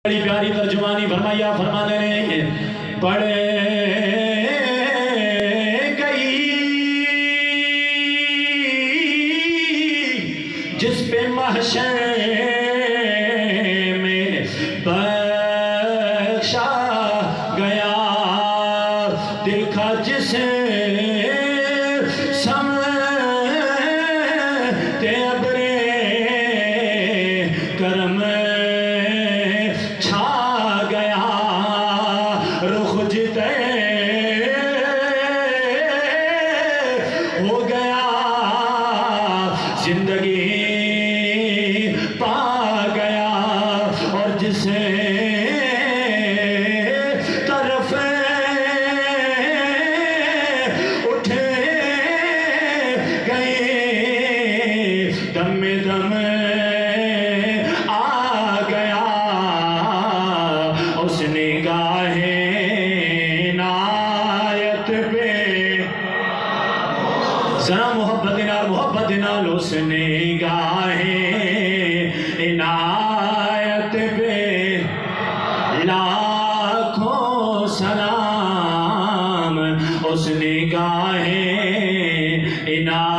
بڑی پیاری ترجمانی فرمایا فرمانے نے پڑے گئی جس پہ محشر میں بخشا گیا دل کا جسے سمتے ابرے کرم ہو گیا زندگی پا گیا اور جسے طرف اٹھے گئے دم میں دم آ گیا اس نگاہ عنایت پہ ذرا محبت نال اس نگاہ عنایت پہ لاکھوں سلام اس نگاہ عنایت